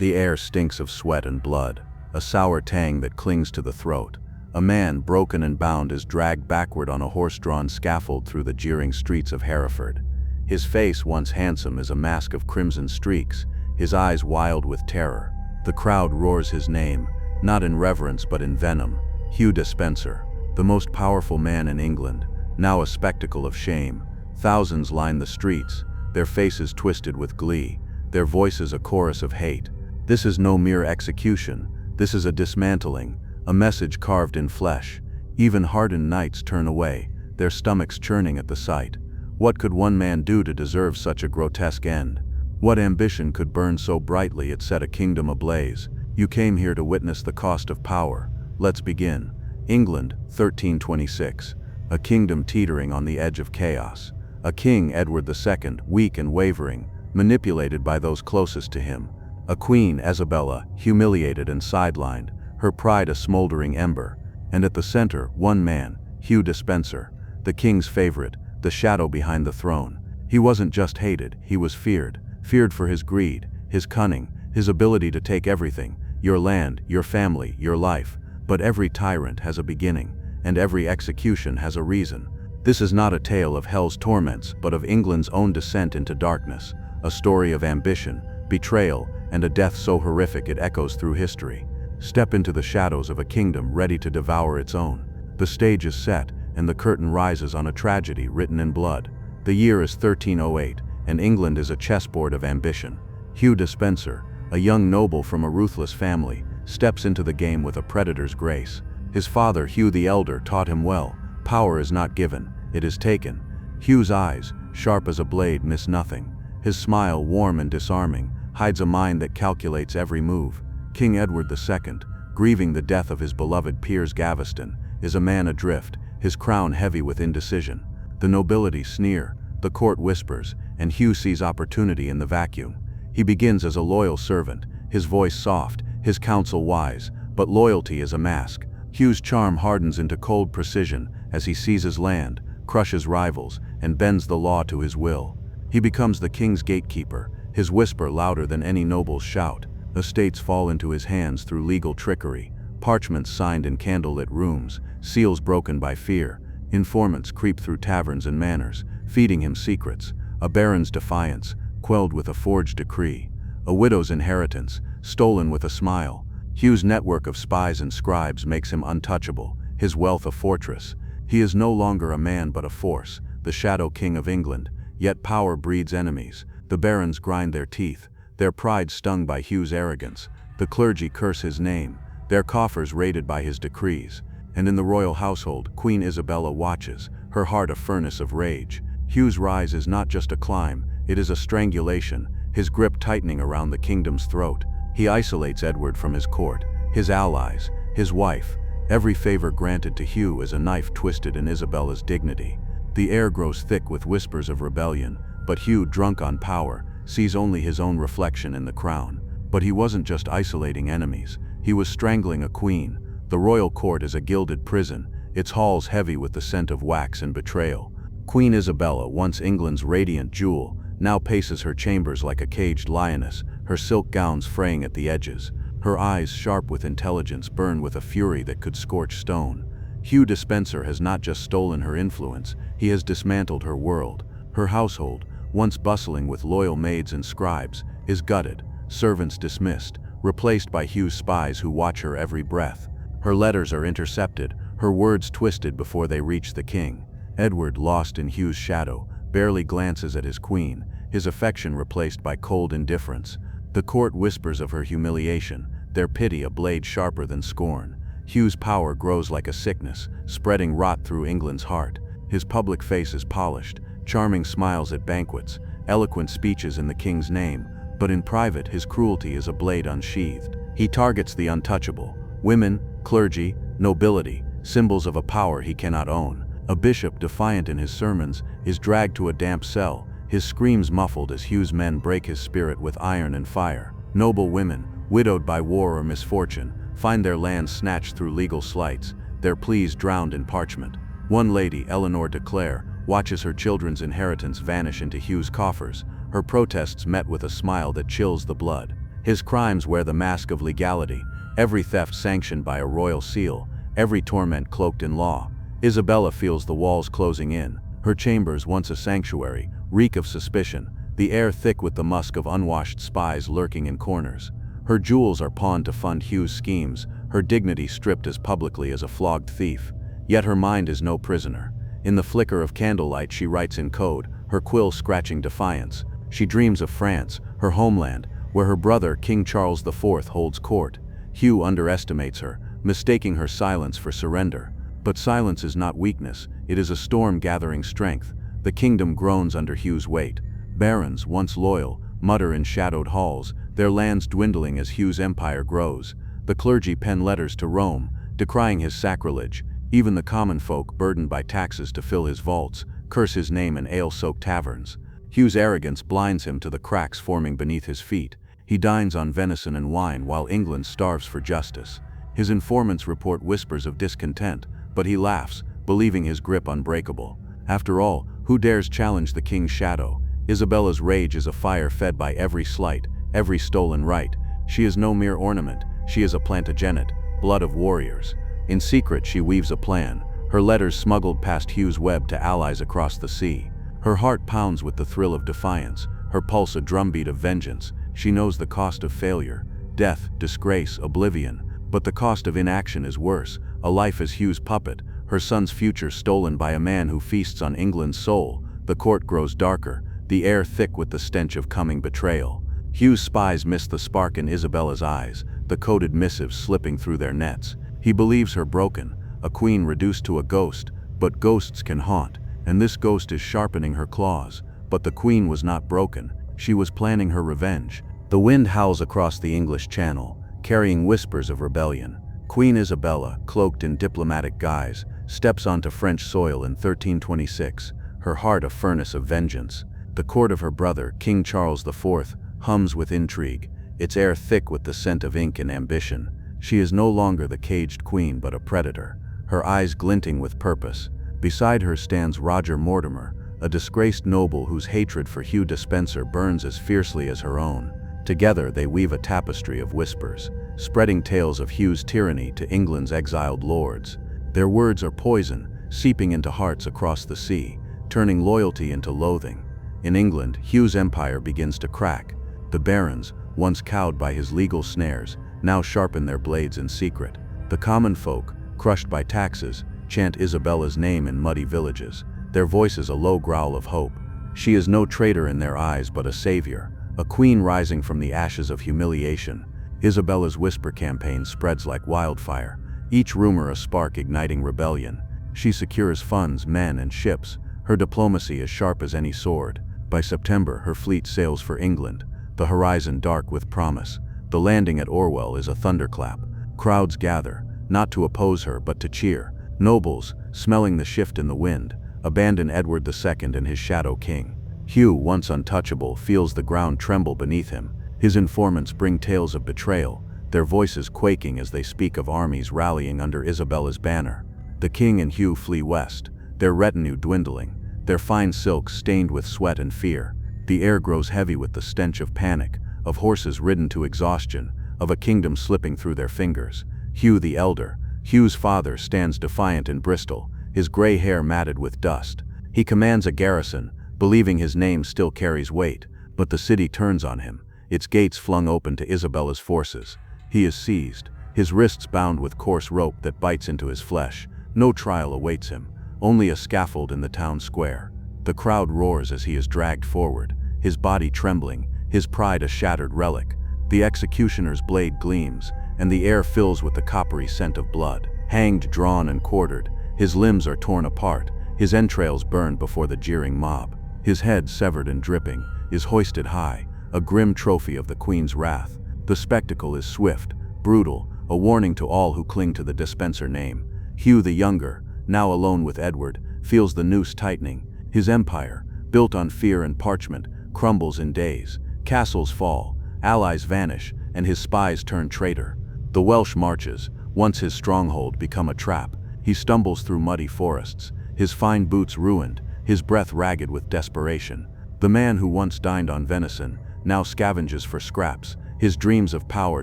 The air stinks of sweat and blood, a sour tang that clings to the throat. A man, broken and bound, is dragged backward on a horse-drawn scaffold through the jeering streets of Hereford. His face, once handsome, is a mask of crimson streaks, his eyes wild with terror. The crowd roars his name, not in reverence but in venom. Hugh Despenser, the most powerful man in England, now a spectacle of shame. Thousands line the streets, their faces twisted with glee, their voices a chorus of hate. This is no mere execution, this is a dismantling, a message carved in flesh. Even hardened knights turn away, their stomachs churning at the sight. What could one man do to deserve such a grotesque end? What ambition could burn so brightly it set a kingdom ablaze? You came here to witness the cost of power. Let's begin. England, 1326. A kingdom teetering on the edge of chaos. A king, Edward II, weak and wavering, manipulated by those closest to him. A queen, Isabella, humiliated and sidelined, her pride a smoldering ember. And at the center, one man, Hugh Despenser, the king's favorite, the shadow behind the throne. He wasn't just hated, he was feared. Feared for his greed, his cunning, his ability to take everything, your land, your family, your life. But every tyrant has a beginning, and every execution has a reason. This is not a tale of hell's torments, but of England's own descent into darkness, a story of ambition, betrayal, and a death so horrific it echoes through history. Step into the shadows of a kingdom ready to devour its own. The stage is set, and the curtain rises on a tragedy written in blood. The year is 1308, and England is a chessboard of ambition. Hugh Despenser, a young noble from a ruthless family, steps into the game with a predator's grace. His father, Hugh the Elder, taught him well. Power is not given, it is taken. Hugh's eyes, sharp as a blade, miss nothing. His smile, warm and disarming, hides a mind that calculates every move. King Edward II, grieving the death of his beloved Piers Gaveston, is a man adrift, his crown heavy with indecision. The nobility sneer, the court whispers, and Hugh sees opportunity in the vacuum. He begins as a loyal servant, his voice soft, his counsel wise, but loyalty is a mask. Hugh's charm hardens into cold precision as he seizes land, crushes rivals, and bends the law to his will. He becomes the king's gatekeeper, his whisper louder than any noble's shout. Estates fall into his hands through legal trickery, parchments signed in candlelit rooms, seals broken by fear. Informants creep through taverns and manors, feeding him secrets. A baron's defiance, quelled with a forged decree. A widow's inheritance, stolen with a smile. Hugh's network of spies and scribes makes him untouchable, his wealth a fortress. He is no longer a man but a force, the shadow king of England. Yet power breeds enemies. The barons grind their teeth, their pride stung by Hugh's arrogance. The clergy curse his name, their coffers raided by his decrees. And in the royal household, Queen Isabella watches, her heart a furnace of rage. Hugh's rise is not just a climb, it is a strangulation, his grip tightening around the kingdom's throat. He isolates Edward from his court, his allies, his wife. Every favor granted to Hugh is a knife twisted in Isabella's dignity. The air grows thick with whispers of rebellion, but Hugh, drunk on power, sees only his own reflection in the crown. But he wasn't just isolating enemies, he was strangling a queen. The royal court is a gilded prison, its halls heavy with the scent of wax and betrayal. Queen Isabella, once England's radiant jewel, now paces her chambers like a caged lioness, her silk gowns fraying at the edges. Her eyes, sharp with intelligence, burn with a fury that could scorch stone. Hugh Despenser has not just stolen her influence, he has dismantled her world. Her household, once bustling with loyal maids and scribes, is gutted, servants dismissed, replaced by Hugh's spies who watch her every breath. Her letters are intercepted, her words twisted before they reach the king. Edward, lost in Hugh's shadow, barely glances at his queen, his affection replaced by cold indifference. The court whispers of her humiliation, their pity a blade sharper than scorn. Hugh's power grows like a sickness, spreading rot through England's heart. His public face is polished, charming smiles at banquets, eloquent speeches in the king's name, but in private his cruelty is a blade unsheathed. He targets the untouchable, women, clergy, nobility, symbols of a power he cannot own. A bishop, defiant in his sermons, is dragged to a damp cell, his screams muffled as Hugh's men break his spirit with iron and fire. Noble women, widowed by war or misfortune, find their lands snatched through legal slights, their pleas drowned in parchment. One lady, Eleanor de Clare, watches her children's inheritance vanish into Hugh's coffers, her protests met with a smile that chills the blood. His crimes wear the mask of legality, every theft sanctioned by a royal seal, every torment cloaked in law. Isabella feels the walls closing in. Her chambers, once a sanctuary, reek of suspicion, the air thick with the musk of unwashed spies lurking in corners. Her jewels are pawned to fund Hugh's schemes, her dignity stripped as publicly as a flogged thief. Yet her mind is no prisoner. In the flicker of candlelight she writes in code, her quill scratching defiance. She dreams of France, her homeland, where her brother, King Charles IV, holds court. Hugh underestimates her, mistaking her silence for surrender. But silence is not weakness, it is a storm gathering strength. The kingdom groans under Hugh's weight. Barons, once loyal, mutter in shadowed halls, their lands dwindling as Hugh's empire grows. The clergy pen letters to Rome, decrying his sacrilege. Even the common folk, burdened by taxes to fill his vaults, curse his name in ale-soaked taverns. Hugh's arrogance blinds him to the cracks forming beneath his feet. He dines on venison and wine while England starves for justice. His informants report whispers of discontent, but he laughs, believing his grip unbreakable. After all, who dares challenge the king's shadow? Isabella's rage is a fire fed by every slight, every stolen right. She is no mere ornament, she is a Plantagenet, blood of warriors. In secret she weaves a plan, her letters smuggled past Hugh's web to allies across the sea. Her heart pounds with the thrill of defiance, her pulse a drumbeat of vengeance. She knows the cost of failure, death, disgrace, oblivion. But the cost of inaction is worse, a life as Hugh's puppet, her son's future stolen by a man who feasts on England's soul. The court grows darker, the air thick with the stench of coming betrayal. Hugh's spies miss the spark in Isabella's eyes, the coded missives slipping through their nets. He believes her broken, a queen reduced to a ghost, but ghosts can haunt, and this ghost is sharpening her claws. But the queen was not broken, she was planning her revenge. The wind howls across the English Channel, carrying whispers of rebellion. Queen Isabella, cloaked in diplomatic guise, steps onto French soil in 1326, her heart a furnace of vengeance. The court of her brother, King Charles IV, hums with intrigue, its air thick with the scent of ink and ambition. She is no longer the caged queen but a predator, her eyes glinting with purpose. Beside her stands Roger Mortimer, a disgraced noble whose hatred for Hugh Despenser burns as fiercely as her own. Together they weave a tapestry of whispers, spreading tales of Hugh's tyranny to England's exiled lords. Their words are poison, seeping into hearts across the sea, turning loyalty into loathing. In England, Hugh's empire begins to crack. The barons, once cowed by his legal snares, now sharpen their blades in secret. The common folk, crushed by taxes, chant Isabella's name in muddy villages, their voices a low growl of hope. She is no traitor in their eyes but a savior, a queen rising from the ashes of humiliation. Isabella's whisper campaign spreads like wildfire, each rumor a spark igniting rebellion. She secures funds, men, and ships, her diplomacy as sharp as any sword. By September, her fleet sails for England, the horizon dark with promise. The landing at Orwell is a thunderclap. Crowds gather, not to oppose her but to cheer. Nobles, smelling the shift in the wind, abandon Edward II and his shadow king. Hugh, once untouchable, feels the ground tremble beneath him. His informants bring tales of betrayal, their voices quaking as they speak of armies rallying under Isabella's banner. The king and Hugh flee west, their retinue dwindling, their fine silks stained with sweat and fear. The air grows heavy with the stench of panic, of horses ridden to exhaustion, of a kingdom slipping through their fingers. Hugh the elder, Hugh's father, stands defiant in Bristol, his gray hair matted with dust. He commands a garrison, believing his name still carries weight, but the city turns on him, its gates flung open to Isabella's forces. He is seized, his wrists bound with coarse rope that bites into his flesh. No trial awaits him, only a scaffold in the town square. The crowd roars as he is dragged forward, his body trembling, his pride a shattered relic. The executioner's blade gleams, and the air fills with the coppery scent of blood. Hanged, drawn, and quartered, his limbs are torn apart, his entrails burned before the jeering mob. His head, severed and dripping, is hoisted high, a grim trophy of the queen's wrath. The spectacle is swift, brutal, a warning to all who cling to the Despenser name. Hugh the Younger, now alone with Edward, feels the noose tightening. His empire, built on fear and parchment, crumbles in days. Castles fall, allies vanish, and his spies turn traitor. The Welsh marches, once his stronghold, become a trap. He stumbles through muddy forests, his fine boots ruined, his breath ragged with desperation. The man who once dined on venison now scavenges for scraps, his dreams of power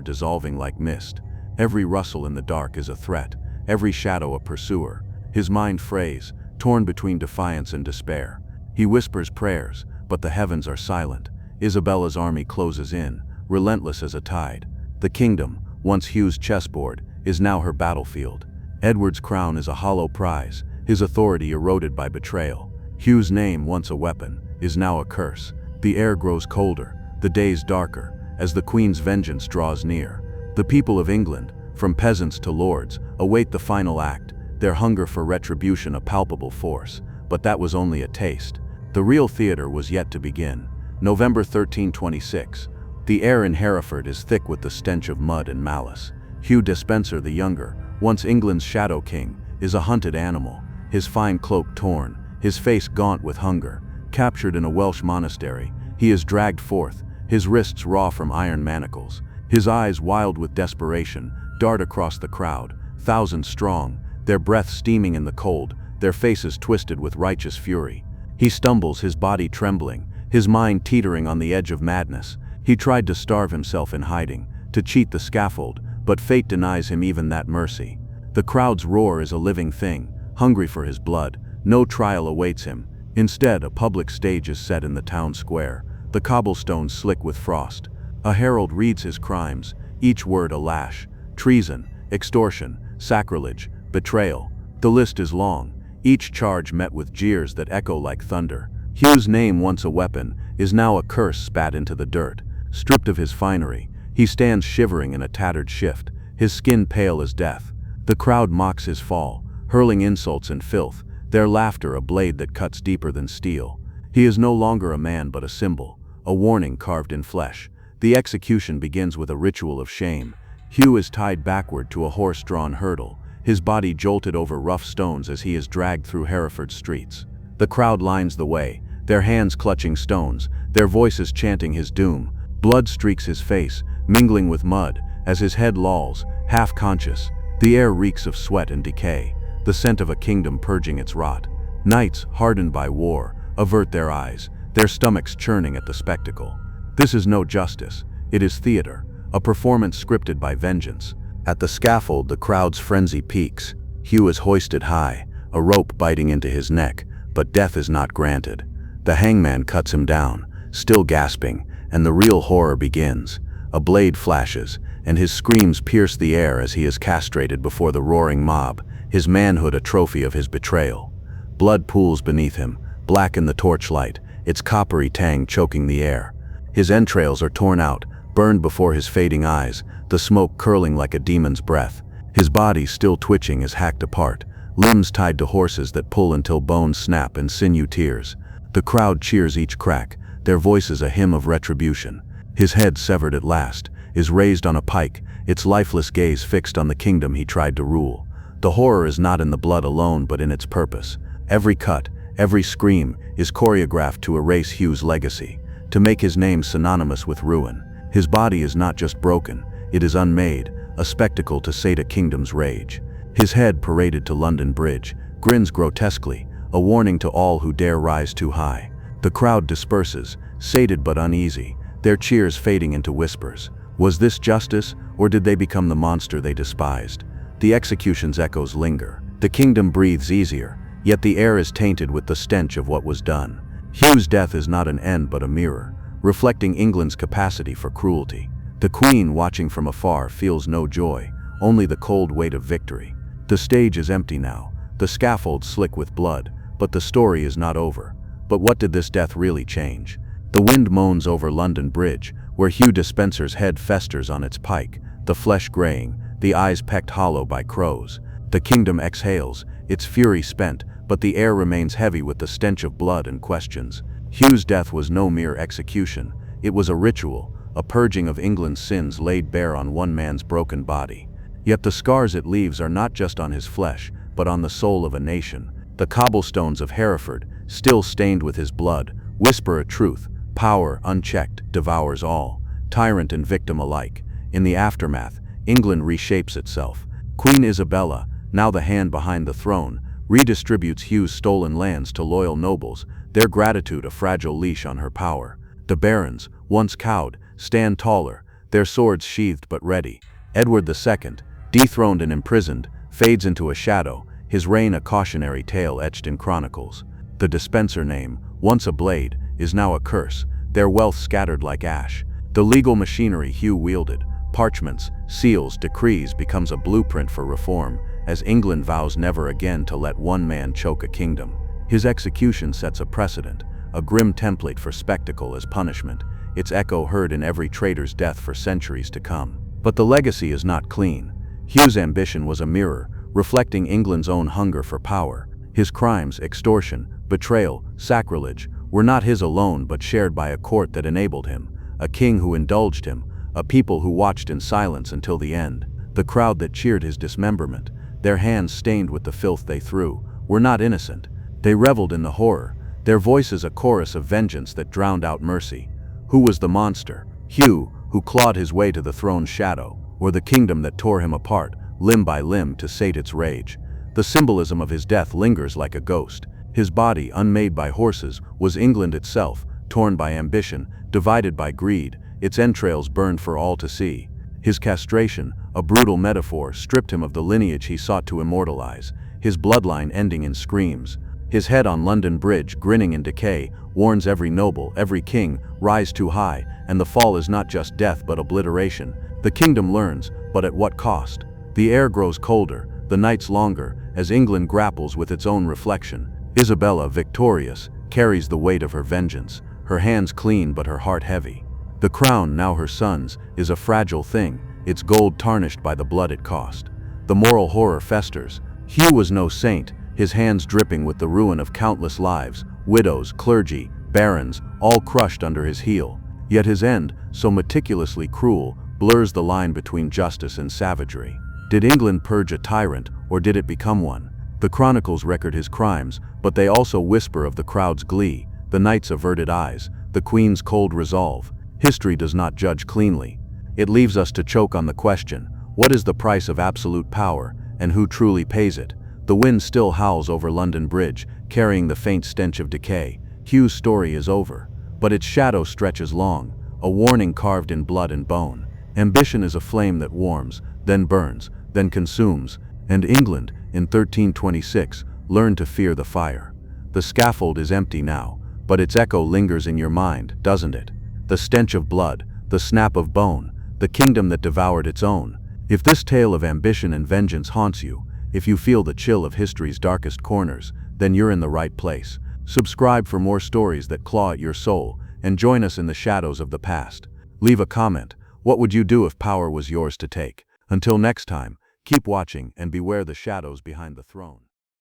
dissolving like mist. Every rustle in the dark is a threat, every shadow a pursuer. His mind frays, torn between defiance and despair. He whispers prayers, but the heavens are silent. Isabella's army closes in, relentless as a tide. The kingdom, once Hugh's chessboard, is now her battlefield. Edward's crown is a hollow prize, his authority eroded by betrayal. Hugh's name, once a weapon, is now a curse. The air grows colder, the days darker, as the Queen's vengeance draws near. The people of England, from peasants to lords, await the final act, their hunger for retribution a palpable force. But that was only a taste. The real theater was yet to begin. November 1326. The air in Hereford is thick with the stench of mud and malice. Hugh Despenser the Younger, once England's shadow king, is a hunted animal, his fine cloak torn, his face gaunt with hunger. Captured in a Welsh monastery, he is dragged forth, his wrists raw from iron manacles. His eyes, wild with desperation, dart across the crowd, thousands strong, their breath steaming in the cold, their faces twisted with righteous fury. He stumbles, his body trembling, his mind teetering on the edge of madness. He tried to starve himself in hiding, to cheat the scaffold, but fate denies him even that mercy. The crowd's roar is a living thing, hungry for his blood. No trial awaits him. Instead, a public stage is set in the town square, the cobblestones slick with frost. A herald reads his crimes, each word a lash: treason, extortion, sacrilege, betrayal. The list is long, each charge met with jeers that echo like thunder. Hugh's name, once a weapon, is now a curse spat into the dirt. Stripped of his finery, he stands shivering in a tattered shift, his skin pale as death. The crowd mocks his fall, hurling insults and filth, their laughter a blade that cuts deeper than steel. He is no longer a man but a symbol, a warning carved in flesh. The execution begins with a ritual of shame. Hugh is tied backward to a horse-drawn hurdle, his body jolted over rough stones as he is dragged through Hereford's streets. The crowd lines the way, their hands clutching stones, their voices chanting his doom. Blood streaks his face, mingling with mud, as his head lolls, half conscious. The air reeks of sweat and decay, the scent of a kingdom purging its rot. Knights, hardened by war, avert their eyes, their stomachs churning at the spectacle. This is no justice, it is theater, a performance scripted by vengeance. At the scaffold, the crowd's frenzy peaks. Hugh is hoisted high, a rope biting into his neck, but death is not granted. The hangman cuts him down, still gasping, and the real horror begins. A blade flashes, and his screams pierce the air as he is castrated before the roaring mob, his manhood a trophy of his betrayal. Blood pools beneath him, black in the torchlight, its coppery tang choking the air. His entrails are torn out, burned before his fading eyes, the smoke curling like a demon's breath. His body, still twitching, is hacked apart, limbs tied to horses that pull until bones snap and sinew tears. The crowd cheers each crack, their voices a hymn of retribution. His head, severed at last, is raised on a pike, its lifeless gaze fixed on the kingdom he tried to rule. The horror is not in the blood alone but in its purpose. Every cut, every scream is choreographed to erase Hugh's legacy, to make his name synonymous with ruin. His body is not just broken, it is unmade, a spectacle to sate a kingdom's rage. His head, paraded to London Bridge, grins grotesquely, a warning to all who dare rise too high. The crowd disperses, sated but uneasy, their cheers fading into whispers. Was this justice, or did they become the monster they despised? The execution's echoes linger. The kingdom breathes easier, yet the air is tainted with the stench of what was done. Hugh's death is not an end but a mirror, reflecting England's capacity for cruelty. The Queen, watching from afar, feels no joy, only the cold weight of victory. The stage is empty now, the scaffold slick with blood, but the story is not over. But what did this death really change? The wind moans over London Bridge, where Hugh Despenser's head festers on its pike, the flesh graying, the eyes pecked hollow by crows. The kingdom exhales, its fury spent, but the air remains heavy with the stench of blood and questions. Hugh's death was no mere execution, it was a ritual, a purging of England's sins laid bare on one man's broken body. Yet the scars it leaves are not just on his flesh, but on the soul of a nation. The cobblestones of Hereford, still stained with his blood, whisper a truth: power, unchecked, devours all, tyrant and victim alike. In the aftermath, England reshapes itself. Queen Isabella, now the hand behind the throne, redistributes Hugh's stolen lands to loyal nobles, their gratitude a fragile leash on her power. The barons, once cowed, stand taller, their swords sheathed but ready. Edward II, dethroned and imprisoned, fades into a shadow, his reign a cautionary tale etched in chronicles. The Despenser name, once a blade, is now a curse, their wealth scattered like ash. The legal machinery Hugh wielded, parchments, seals, decrees, becomes a blueprint for reform, as England vows never again to let one man choke a kingdom. His execution sets a precedent, a grim template for spectacle as punishment, its echo heard in every traitor's death for centuries to come. But the legacy is not clean. Hugh's ambition was a mirror, reflecting England's own hunger for power. His crimes, extortion, betrayal, sacrilege, were not his alone but shared by a court that enabled him, a king who indulged him, a people who watched in silence until the end. The crowd that cheered his dismemberment, their hands stained with the filth they threw, were not innocent. They reveled in the horror, their voices a chorus of vengeance that drowned out mercy. Who was the monster? Hugh, who clawed his way to the throne's shadow, or the kingdom that tore him apart, limb by limb, to sate its rage? The symbolism of his death lingers like a ghost. His body, unmade by horses, was England itself, torn by ambition, divided by greed, its entrails burned for all to see. His castration, a brutal metaphor, stripped him of the lineage he sought to immortalize, his bloodline ending in screams. His head on London Bridge, grinning in decay, warns every noble, every king, rise too high, and the fall is not just death but obliteration. The kingdom learns, but at what cost? The air grows colder, the nights longer, as England grapples with its own reflection. Isabella, victorious, carries the weight of her vengeance, her hands clean but her heart heavy. The crown, now her son's, is a fragile thing, its gold tarnished by the blood it cost. The moral horror festers. Hugh was no saint, his hands dripping with the ruin of countless lives, widows, clergy, barons, all crushed under his heel. Yet his end, so meticulously cruel, blurs the line between justice and savagery. Did England purge a tyrant, or did it become one? The chronicles record his crimes, but they also whisper of the crowd's glee, the knight's averted eyes, the queen's cold resolve. History does not judge cleanly. It leaves us to choke on the question, what is the price of absolute power, and who truly pays it? The wind still howls over London Bridge, carrying the faint stench of decay. Hugh's story is over, but its shadow stretches long, a warning carved in blood and bone. Ambition is a flame that warms, then burns, then consumes, and England, in 1326, learned to fear the fire. The scaffold is empty now, but its echo lingers in your mind, doesn't it? The stench of blood, the snap of bone, the kingdom that devoured its own. If this tale of ambition and vengeance haunts you, if you feel the chill of history's darkest corners, then you're in the right place. Subscribe for more stories that claw at your soul, and join us in the shadows of the past. Leave a comment. What would you do if power was yours to take? Until next time, keep watching and beware the shadows behind the throne.